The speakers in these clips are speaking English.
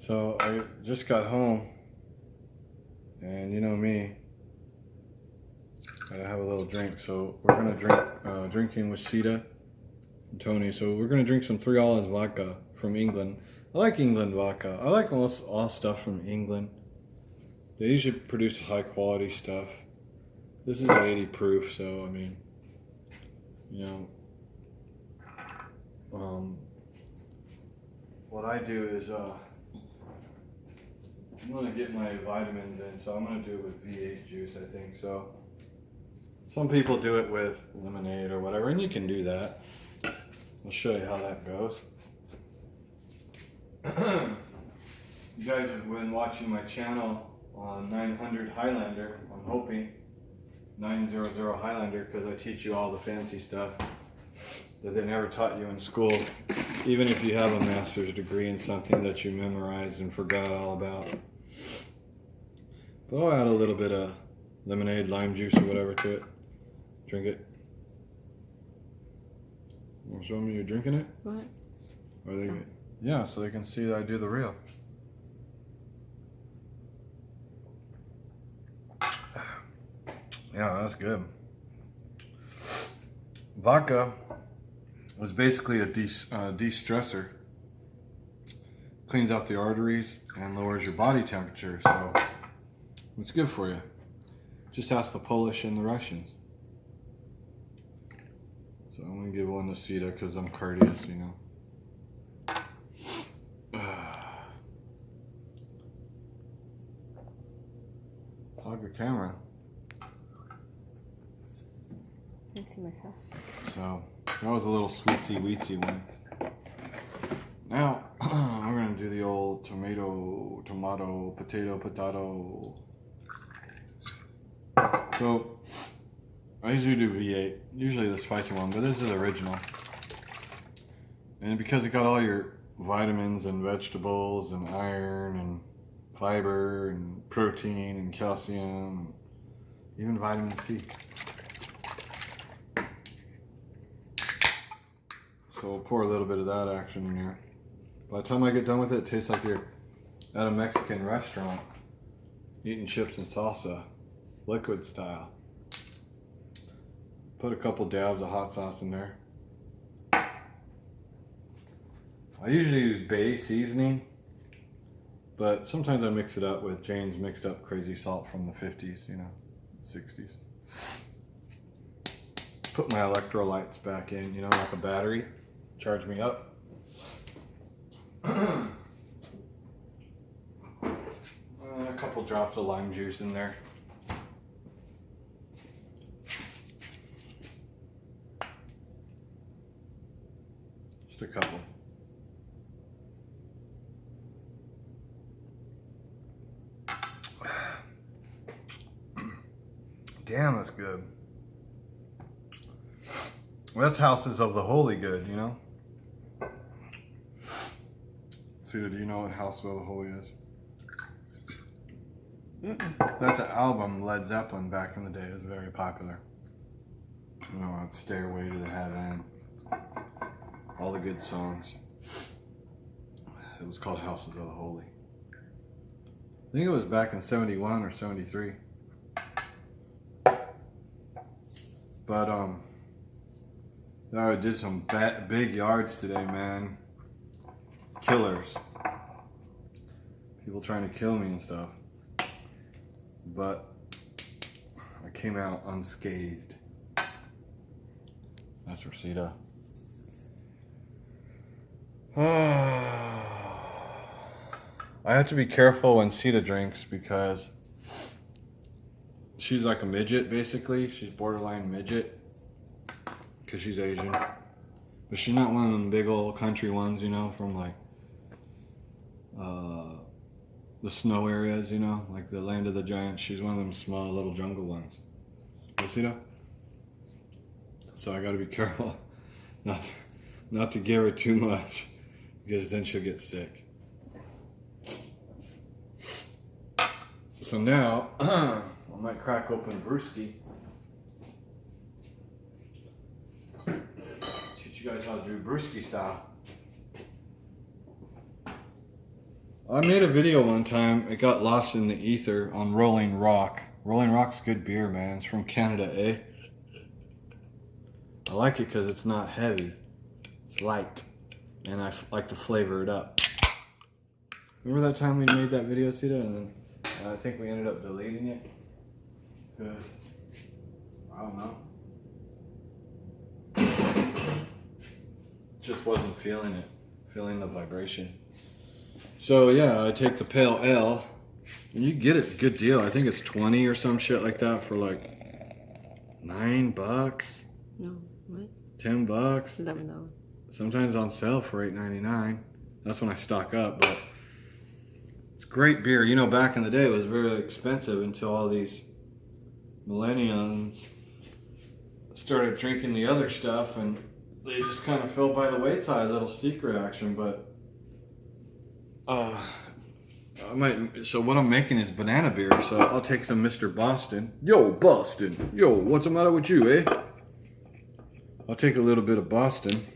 So I just got home, and you know me, gotta have a little drink. So we're gonna drinking with Sita and Tony. So we're gonna drink some 3 Olives vodka from England. I like England vodka. I like all stuff from England. They usually produce high quality stuff. This is 80 proof, so I mean, you know, what I do is I'm gonna get my vitamins in, so I'm gonna do it with V8 juice, I think. So some people do it with lemonade or whatever, and you can do that. I'll show you how that goes. You guys have been watching my channel on 900 Highlander, I'm hoping. 900 Highlander, because I teach you all the fancy stuff that they never taught you in school, even if you have a master's degree in something that you memorized and forgot all about. But I'll add a little bit of lemonade, lime juice, or whatever to it. Drink it. You want to show me you're drinking it? What? Or they, yeah, so they can see that I do the real. Yeah, that's good. Vodka was basically a de-stressor. Cleans out the arteries and lowers your body temperature, so it's good for you. Just ask the Polish and the Russians. So I'm gonna give one to Sita because I'm courteous, you know. Hog the camera. I can see myself. So that was a little sweetsy weetsy one. Now we're gonna do the old tomato, potato. So I usually do V8, usually the spicy one, but this is the original. And because it got all your vitamins and vegetables and iron and fiber and protein and calcium and even vitamin C. So we'll pour a little bit of that action in here. By the time I get done with it, it tastes like you're at a Mexican restaurant eating chips and salsa, liquid style. Put a couple dabs of hot sauce in there. I usually use bay seasoning, but sometimes I mix it up with Jane's mixed up crazy salt from the 50s, you know, 60s. Put my electrolytes back in, you know, like a battery. Charge me up. A couple drops of lime juice in there. Just a couple. Damn, that's good. Well, that's Houses of the Holy good, you know? Sita, do you know what House of the Holy is? That's an album Led Zeppelin back in the day. It was very popular. You know, Stairway to the Heaven. All the good songs. It was called Houses of the Holy. I think it was back in 71 or 73. But, I did some big yards today, man. Killers. People trying to kill me and stuff. But I came out unscathed. That's for Sita. I have to be careful when Sita drinks because she's like a midget, basically. She's borderline midget because she's Asian. But she's not one of them big old country ones, you know, from like the snow areas, you know, like the land of the giants. She's one of them small little jungle ones. You see that? So I got to be careful not to give her too much because then she'll get sick. So now I might crack open brewski. Teach you guys how to do brewski style. I made a video one time. It got lost in the ether on Rolling Rock. Rolling Rock's good beer, man. It's from Canada, eh? I like it because it's not heavy. It's light. And I like to flavor it up. Remember that time we made that video, Sita? And then I think we ended up deleting it? Because, I don't know. Just wasn't feeling it. Feeling the vibration. So yeah, I take the pale ale, and you get it, good deal. I think it's 20 or some shit like that for like $9. No, what? $10. $11. Sometimes on sale for $8.99. That's when I stock up, but it's great beer. You know, back in the day it was very expensive until all these millennials started drinking the other stuff, and they just kind of fell by the wayside. Little secret action, but so what I'm making is banana beer, so I'll take some Mr. Boston. Yo, Boston. Yo, what's the matter with you, eh? I'll take a little bit of Boston,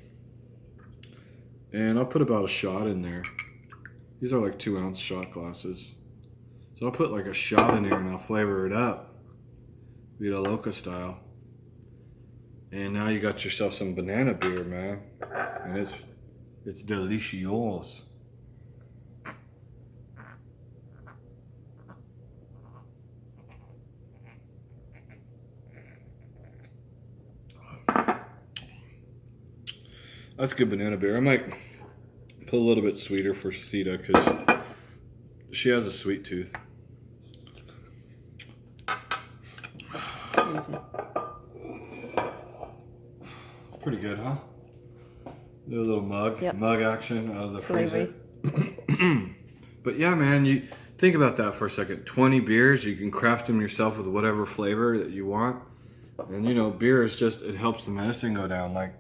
and I'll put about a shot in there. These are like 2-ounce shot glasses. So I'll put like a shot in there and I'll flavor it up. Vida Loca style. And now you got yourself some banana beer, man. And it's delicious. That's good banana beer. I might put a little bit sweeter for Sita because she has a sweet tooth. Pretty good, huh? Do a little mug action out of the freezer. But yeah, man, you think about that for a second. 20 beers, you can craft them yourself with whatever flavor that you want. And you know, beer is just, it helps the medicine go down. Like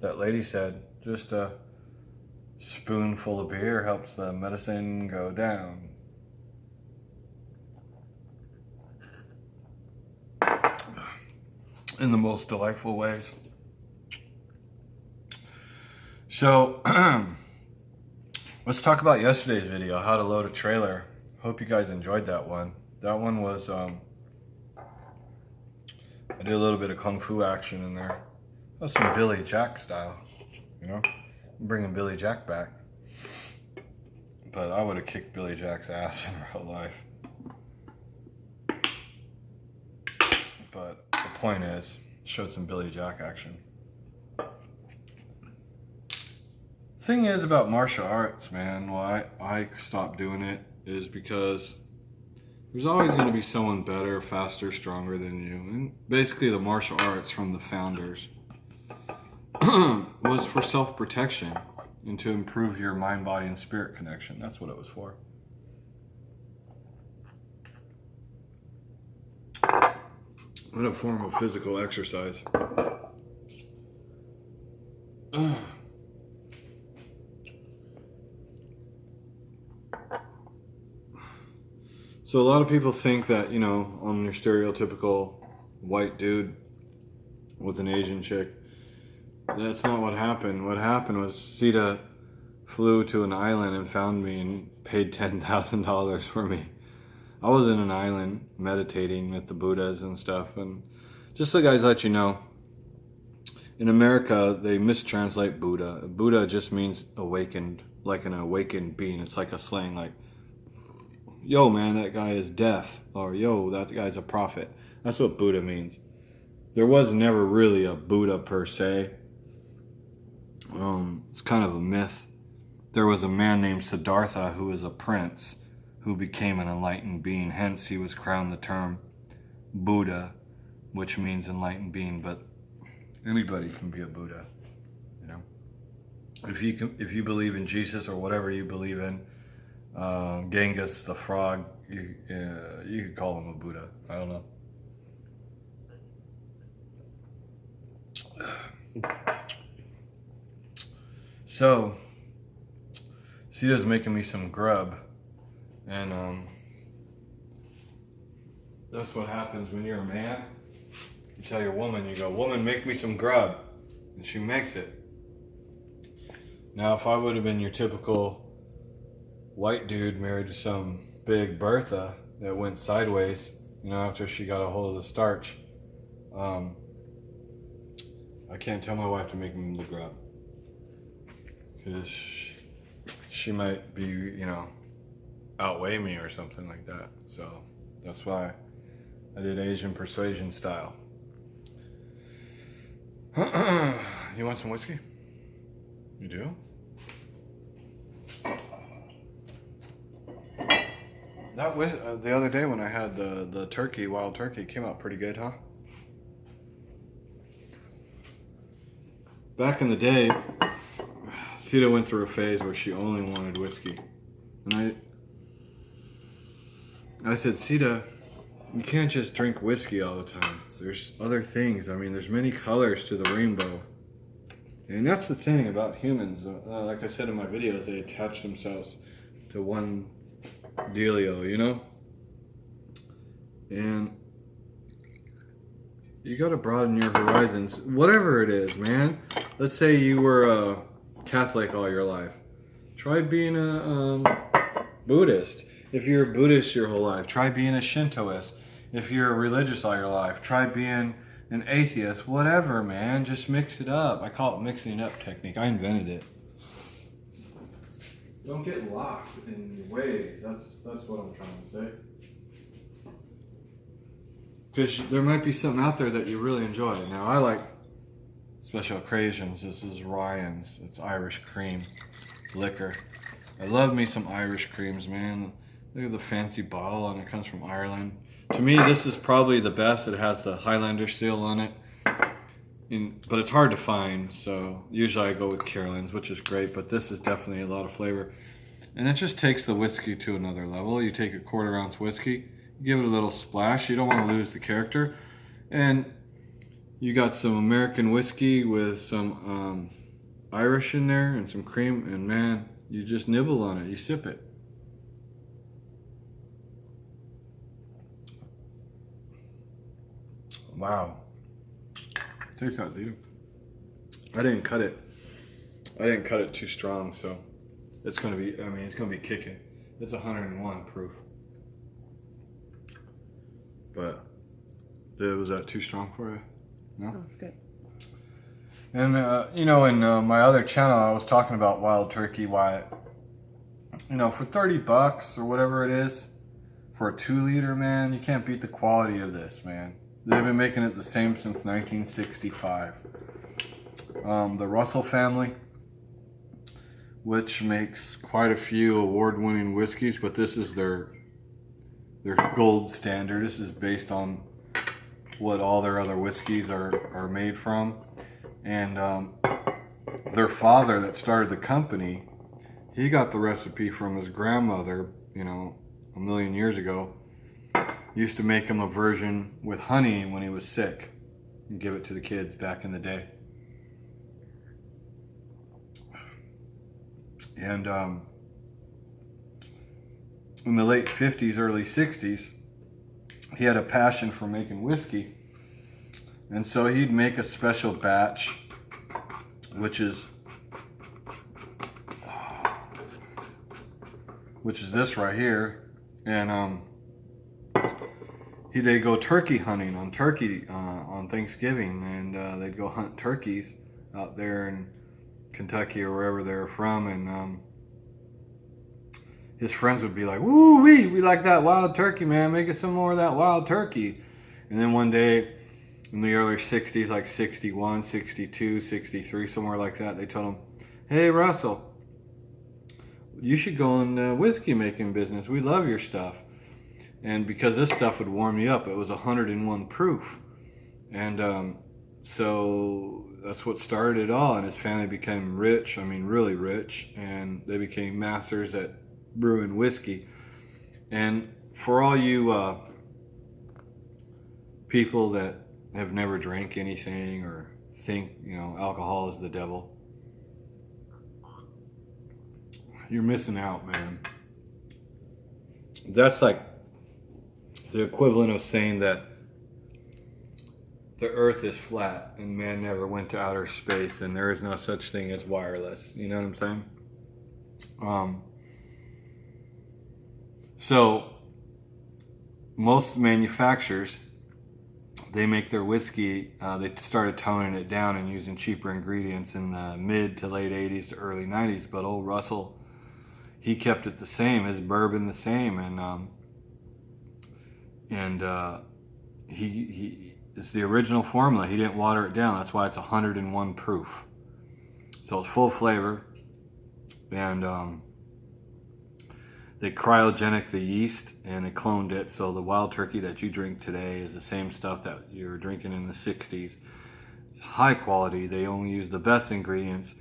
that lady said, just a spoonful of beer helps the medicine go down. In the most delightful ways. So, let's talk about yesterday's video, how to load a trailer. Hope you guys enjoyed that one. That one was, I did a little bit of kung fu action in there. That's some Billy Jack style, you know? I'm bringing Billy Jack back. But I would have kicked Billy Jack's ass in real life. But the point is, showed some Billy Jack action. Thing is about martial arts, man, why I stopped doing it is because there's always going to be someone better, faster, stronger than you. And basically the martial arts from the founders was for self-protection and to improve your mind, body, and spirit connection. That's what it was for. In a form of physical exercise. So a lot of people think that, you know, I'm your stereotypical white dude with an Asian chick. That's not what happened. What happened was Sita flew to an island and found me and paid $10,000 for me. I was in an island meditating with the Buddhas and stuff. And just so guys let you know, in America, they mistranslate Buddha. Buddha just means awakened, like an awakened being. It's like a slang, like, yo, man, that guy is deaf. Or, yo, that guy's a prophet. That's what Buddha means. There was never really a Buddha per se. It's kind of a myth. There was a man named Siddhartha who was a prince who became an enlightened being. Hence, he was crowned the term Buddha, which means enlightened being. But anybody can be a Buddha, you know. If you believe in Jesus or whatever you believe in, Genghis the frog, you could call him a Buddha. I don't know. So, Sita's making me some grub, and that's what happens when you're a man. You tell your woman, you go, woman, make me some grub, and she makes it. Now, if I would have been your typical white dude married to some big Bertha that went sideways, you know, after she got a hold of the starch. I can't tell my wife to make me look her up, because she might be, you know, outweigh me or something like that. So that's why I did Asian persuasion style. You want some whiskey? You do? That was the other day when I had the turkey, wild turkey, came out pretty good, huh? Back in the day, Sita went through a phase where she only wanted whiskey. And I said, Sita, you can't just drink whiskey all the time. There's other things. I mean, there's many colors to the rainbow. And that's the thing about humans. Like I said in my videos, they attach themselves to one dealio, you know? And you gotta broaden your horizons. Whatever it is, man. Let's say you were a Catholic all your life. Try being a Buddhist. If you're a Buddhist your whole life, try being a Shintoist. If you're religious all your life, try being an atheist. Whatever, man. Just mix it up. I call it mixing it up technique. I invented it. Don't get locked in your ways. That's what I'm trying to say. Because there might be something out there that you really enjoy. Now, I like special occasions. This is Ryan's. It's Irish cream liquor. I love me some Irish creams, man. Look at the fancy bottle, and it comes from Ireland. To me, this is probably the best. It has the Highlander seal on it. But it's hard to find, so usually I go with Carolyn's, which is great, but this is definitely a lot of flavor. And it just takes the whiskey to another level. You take a 1/4 ounce whiskey, give it a little splash. You don't want to lose the character. And you got some American whiskey with some Irish in there and some cream, and man, you just nibble on it, you sip it. Wow. Tastes like you. I didn't cut it too strong, so it's gonna be, I mean, it's gonna be kicking. It's 101 proof. But was that too strong for you? No? Oh, it's good. And you know, in my other channel, I was talking about wild turkey. Why, you know, for 30 bucks or whatever it is, for a 2-liter, man, you can't beat the quality of this, man. They've been making it the same since 1965. The Russell family, which makes quite a few award-winning whiskeys, but this is their gold standard. This is based on what all their other whiskeys are made from. And their father that started the company, he got the recipe from his grandmother, you know, a million years ago. Used to make him a version with honey when he was sick and give it to the kids back in the day. And in the late 50s, early 60s, he had a passion for making whiskey. And so he'd make a special batch, which is this right here. And they'd go turkey hunting on Thanksgiving, and they'd go hunt turkeys out there in Kentucky or wherever they're from, and his friends would be like, "Woo wee, we like that wild turkey, man. Make us some more of that wild turkey." And then one day in the early 60s, like 61, 62, 63, somewhere like that, they told him, "Hey Russell, you should go in the whiskey making business. We love your stuff." And because this stuff would warm you up, it was 101 proof. And so that's what started it all. And his family became rich, I mean really rich, and they became masters at brewing whiskey. And for all you people that have never drank anything or think, you know, alcohol is the devil, you're missing out, man. That's like the equivalent of saying that the earth is flat and man never went to outer space and there is no such thing as wireless. You know what I'm saying? So most manufacturers, they make their whiskey, they started toning it down and using cheaper ingredients in the mid to late 80s to early 90s. But old Russell, he kept it the same, his bourbon the same, and he it's the original formula. He didn't water it down. That's why it's 101 proof. So it's full flavor, and they cryogenic the yeast and they cloned it. So the wild turkey that you drink today is the same stuff that you were drinking in the 60s. It's high quality. They only use the best ingredients.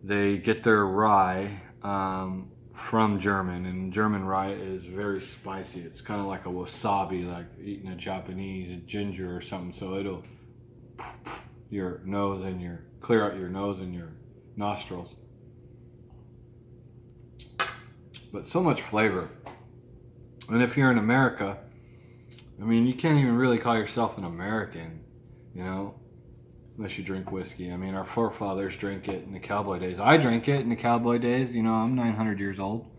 They get their rye from German, and German rye is very spicy. It's kind of like a wasabi, like eating a Japanese ginger or something. So it'll your nose and clear out your nose and your nostrils. But so much flavor. And if you're in America, I mean, you can't even really call yourself an American, you know, unless you drink whiskey. I mean, our forefathers drink it in the cowboy days. I drank it in the cowboy days. You know, I'm 900 years old.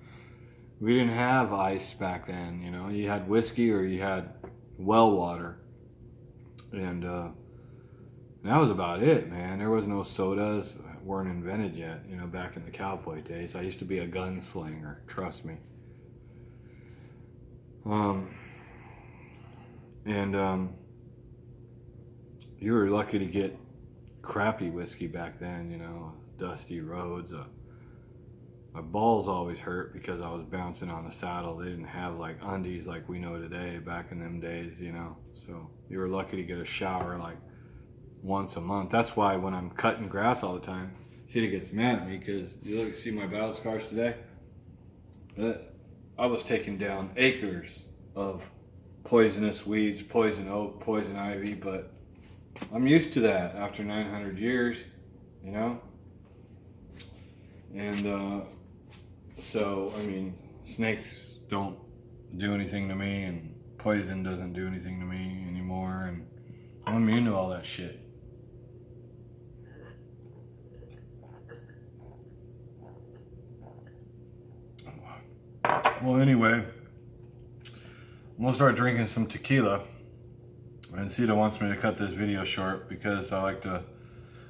We didn't have ice back then, you know. You had whiskey or you had well water. And that was about it, man. There was no sodas. Weren't invented yet, you know, back in the cowboy days. I used to be a gunslinger, trust me. You were lucky to get crappy whiskey back then, you know, dusty roads. My balls always hurt because I was bouncing on the saddle. They didn't have like undies like we know today back in them days, you know. So you were lucky to get a shower like once a month. That's why when I'm cutting grass all the time, Sita gets mad at me because you see my battle scars today. I was taking down acres of poisonous weeds, poison oak, poison ivy, but I'm used to that after 900 years, you know? And so, I mean, snakes don't do anything to me, and poison doesn't do anything to me anymore, and I'm immune to all that shit. Well, anyway, I'm gonna start drinking some tequila, and Sita wants me to cut this video short because I like to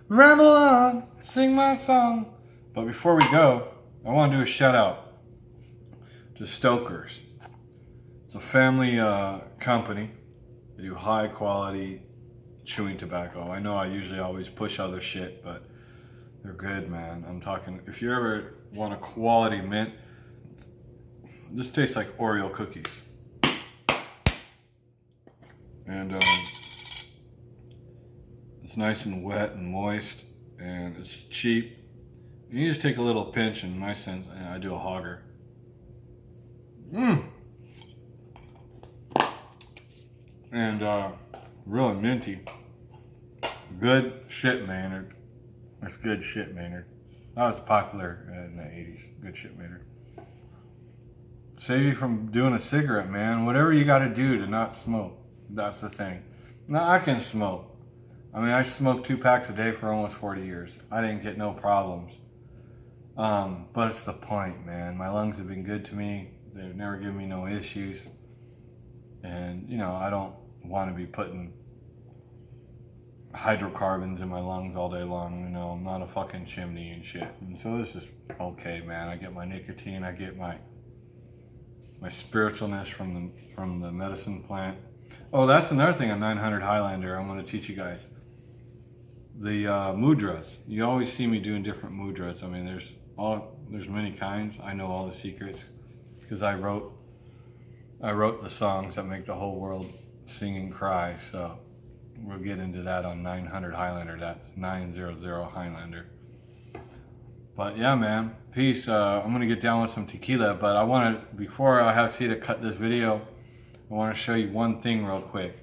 ramble on, sing my song. But before we go, I want to do a shout out to Stoker's. It's a family company. They do high quality chewing tobacco. I know I usually always push other shit, but they're good, man. I'm talking, if you ever want a quality mint, this tastes like Oreo cookies. And it's nice and wet and moist, and it's cheap. And you just take a little pinch, and in my sense, I do a hogger. And really minty. Good shit, Maynard. That's good shit, Maynard. That was popular in the 80s. Good shit, Maynard. Save you from doing a cigarette, man. Whatever you got to do to not smoke. That's the thing. Now, I can smoke. I mean, I smoked 2 packs a day for almost 40 years. I didn't get no problems. But it's the point, man. My lungs have been good to me. They've never given me no issues. And, you know, I don't want to be putting hydrocarbons in my lungs all day long. You know, I'm not a fucking chimney and shit. And so this is okay, man. I get my nicotine. I get my spiritualness from the medicine plant. Oh, that's another thing on 900 Highlander I'm going to teach you guys. The mudras. You always see me doing different mudras. I mean, there's many kinds. I know all the secrets because I wrote the songs that make the whole world sing and cry. So we'll get into that on 900 Highlander. That's 900 Highlander. But yeah, man, peace. I'm gonna get down with some tequila, but before I have Sita cut this video, I want to show you one thing real quick.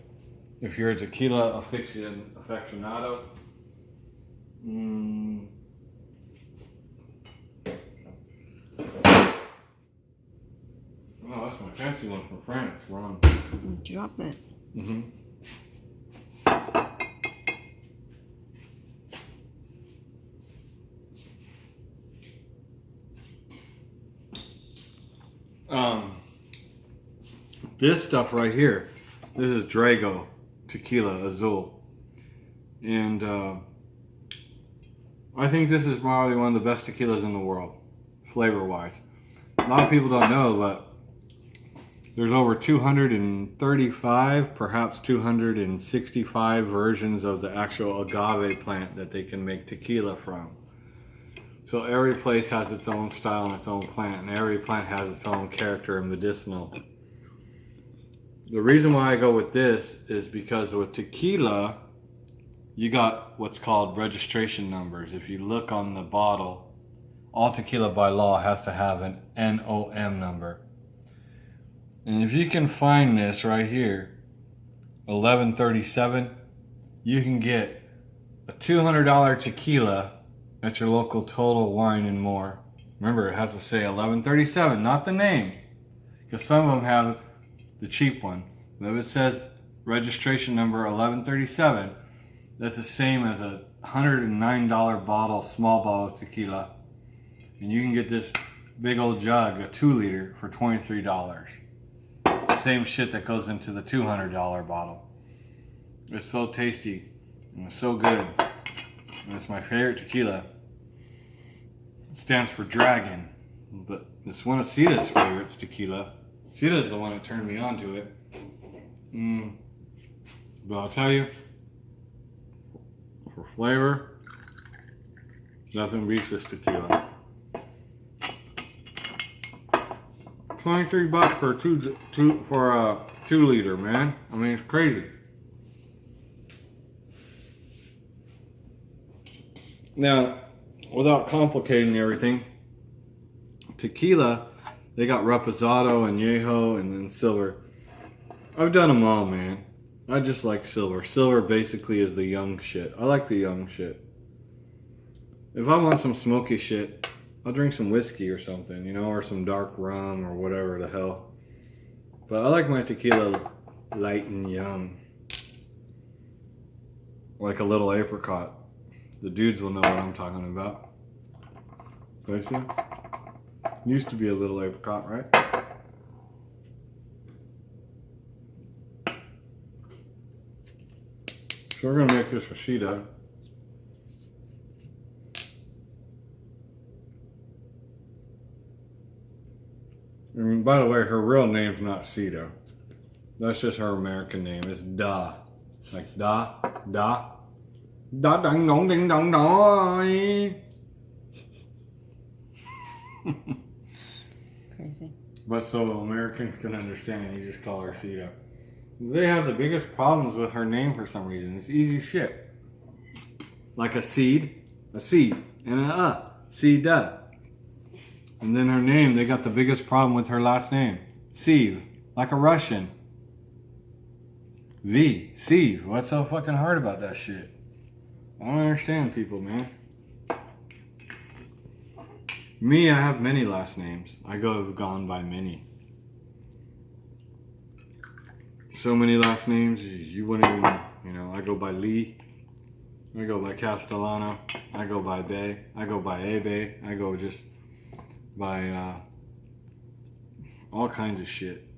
If you're a tequila aficionado, oh, that's my fancy one from France. Wrong. Drop it. this stuff right here, this is Drago Tequila Azul. And I think this is probably one of the best tequilas in the world, flavor-wise. A lot of people don't know, but there's over 235, perhaps 265 versions of the actual agave plant that they can make tequila from. So every place has its own style and its own plant, and every plant has its own character and medicinal. The reason why I go with this is because with tequila, you got what's called registration numbers. If you look on the bottle, all tequila by law has to have an NOM number. And if you can find this right here, 1137, you can get a $200 tequila at your local Total Wine and More. Remember, it has to say 1137, not the name. Because some of them have the cheap one. But if it says registration number 1137, that's the same as a $109 bottle, small bottle of tequila. And you can get this big old jug, a 2 liter, for $23. It's the same shit that goes into the $200 bottle. It's so tasty and it's so good. And it's my favorite tequila. It stands for Dragon, but it's one of Sita's favorites tequila. Sita's the one that turned me on to it. But I'll tell you, for flavor, nothing beats this tequila. $23 for a 2 liter, man. I mean, it's crazy. Now, without complicating everything, tequila, they got Reposado and Añejo and then silver. I've done them all, man. I just like silver. Silver basically is the young shit. I like the young shit. If I want some smoky shit, I'll drink some whiskey or something, you know, or some dark rum or whatever the hell. But I like my tequila light and young. Like a little apricot. The dudes will know what I'm talking about. Guys, yeah? Used to be a little apricot, right? So we're gonna make this Rashida. And by the way, her real name's not Sita. That's just her American name. It's Da. Like Da, ding dong ding dong dong. Crazy. But so Americans can understand, you just call her Sita. They have the biggest problems with her name for some reason. It's easy shit. Like a seed, and a Sita. And then her name, they got the biggest problem with her last name. Siv, like a Russian. Siv. What's so fucking hard about that shit? I don't understand people, man. Me, I have many last names. I have gone by many. So many last names, you wouldn't even, you know, I go by Lee. I go by Castellano. I go by Bay. I go by Abe. I go just by all kinds of shit.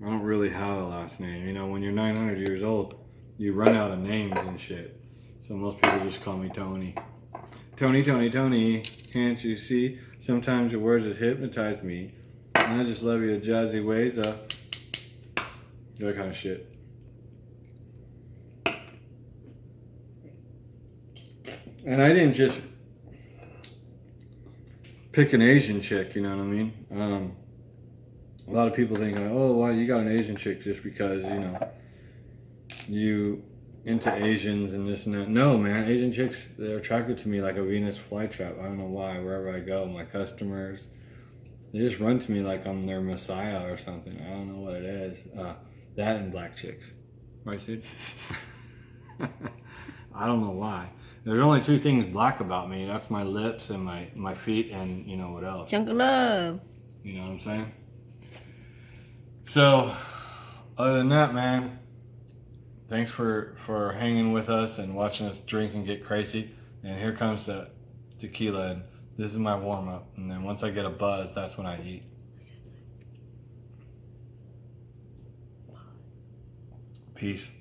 I don't really have a last name. You know, when you're 900 years old, you run out of names and shit. So most people just call me Tony. Tony, Tony, Tony, can't you see? Sometimes your words just hypnotize me. And I just love your jazzy ways up. That kind of shit. And I didn't just pick an Asian chick, you know what I mean? A lot of people think, oh, well, you got an Asian chick just because, you know, you into Asians and this and that. No, man, Asian chicks, they're attracted to me like a Venus flytrap. I don't know why. Wherever I go, my customers, they just run to me like I'm their messiah or something. I don't know what it is. That and black chicks. Right, Sid? I don't know why. There's only 2 things black about me. That's my lips and my feet and you know what else. Jungle love. You know what I'm saying? So, other than that, man, thanks for hanging with us and watching us drink and get crazy. And here comes the tequila. And this is my warm-up. And then once I get a buzz, that's when I eat. Peace.